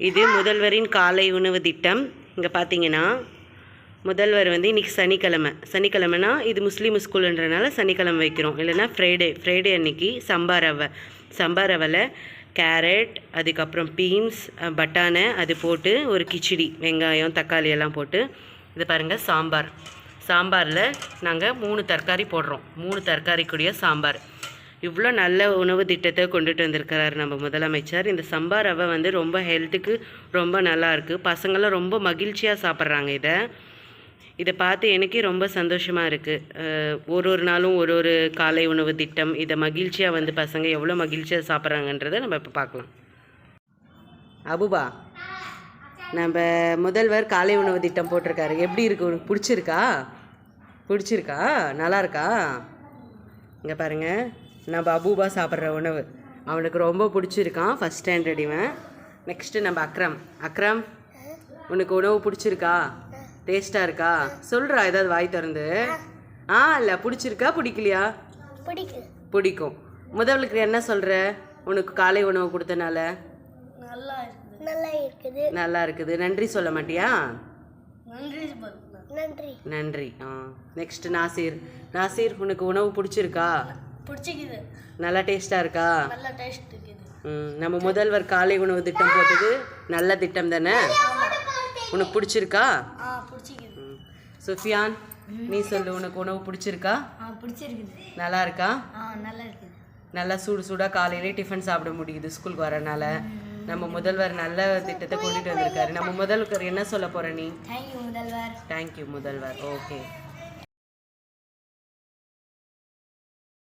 இது முதல்வரின் காலை உணவு திட்டம். இங்கே பார்த்தீங்கன்னா முதல்வர் வந்து இன்றைக்கி சனிக்கிழமைனா இது முஸ்லீம் ஸ்கூலுன்றனால சனிக்கிழமை வைக்கிறோம். இல்லைன்னா ஃப்ரைடே அன்றைக்கி சம்பா ரவையில் கேரட், அதுக்கப்புறம் பீன்ஸ், பட்டாணி அது போட்டு ஒரு கிச்சடி, வெங்காயம், தக்காளி எல்லாம் போட்டு இது பாருங்கள் சாம்பாரில் நாங்கள் 3 தரக்காரி போடுறோம். 3 தரக்காரிக்குரிய சாம்பார். இவ்வளோ நல்ல உணவு திட்டத்தை கொண்டுட்டு வந்திருக்கிறார் நம்ம முதலமைச்சர். இந்த சம்பா ரவை வந்து ரொம்ப ஹெல்த்துக்கு ரொம்ப நல்லாயிருக்கு. பசங்களாம் ரொம்ப மகிழ்ச்சியாக சாப்பிட்றாங்க. இதை பார்த்து எனக்கே ரொம்ப சந்தோஷமாக இருக்குது. ஒரு நாளும் ஒரு காலை உணவு திட்டம், இதை மகிழ்ச்சியாக வந்து பசங்க எவ்வளோ மகிழ்ச்சியாக சாப்பிட்றாங்கன்றதை நம்ம இப்போ பார்க்கலாம். அபுபா, நம்ம முதல்வர் காலை உணவு திட்டம் போட்டிருக்காரு. எப்படி இருக்கு? உனக்கு பிடிச்சிருக்கா? நல்லா இருக்கா? இங்கே பாருங்கள், நம்ம அபூபா சாப்பிட்ற உணவு அவனுக்கு ரொம்ப பிடிச்சிருக்கான். ஃபஸ்ட் ஸ்டாண்டர்ட் இவன். நெக்ஸ்ட்டு நம்ம அக்ரம், உனக்கு உணவு பிடிச்சிருக்கா? டேஸ்ட்டாக இருக்கா? சொல்கிறா ஏதாவது வாய் திறந்து. இல்லை பிடிச்சிருக்கா பிடிக்கலையா? பிடிக்கும். முதல்வருக்கு என்ன சொல்கிற? உனக்கு காலை உணவு கொடுத்தனால நல்லா இருக்குது. நன்றி சொல்ல மாட்டியா? நன்றி. நெக்ஸ்ட் நாசீர், உனக்கு உணவு பிடிச்சிருக்கா? நல்லா டேஸ்ட்டாக இருக்கா? நம்ம முதல்வர் காலை உணவு திட்டம் போட்டது நல்ல திட்டம் தானே? உனக்கு பிடிச்சிருக்கா? சுஃபியான், நீ சொல்லு, உனக்கு உணவு பிடிச்சிருக்கா? நல்லா இருக்கா? நல்லா சூடாக காலையிலே டிஃபன் சாப்பிட முடியுது ஸ்கூலுக்கு வரனால. நம்ம முதல்வர் நல்ல திட்டத்தை கொண்டுட்டு வந்திருக்காரு. நம்ம முதல்வர் என்ன சொல்ல போற நீ? தேங்க்யூ முதல்வர். ஓகே.